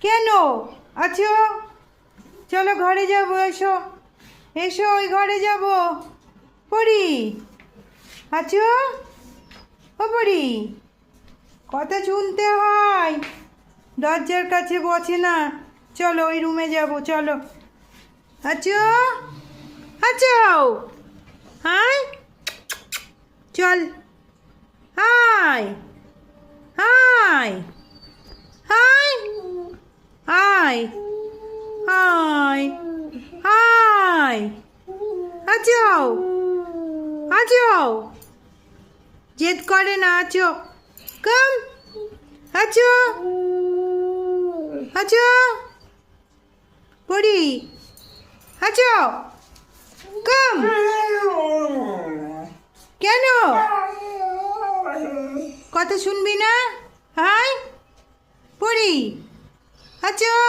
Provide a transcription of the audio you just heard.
কেন? আচ্ছা, চলো ঘরে যাবো, এসো এসো, ওই ঘরে যাব। পড়ি, আচ্ছা, ও পড়ি, কথা শুনতে হয়, দরজার কাছে বসে না। চলো ওই রুমে যাব, চলো। আচ্ছা আচ্ছা, হাই, চল, হাই হাই হাই হাই হাই হাই, আচ্ছাও আচ্ছাও, জেদ করে না, আছো কাম, আছো আছো, পড়ি, আছো কাম, কেন কথা শুনবি না? হাই পড়ি, আছো।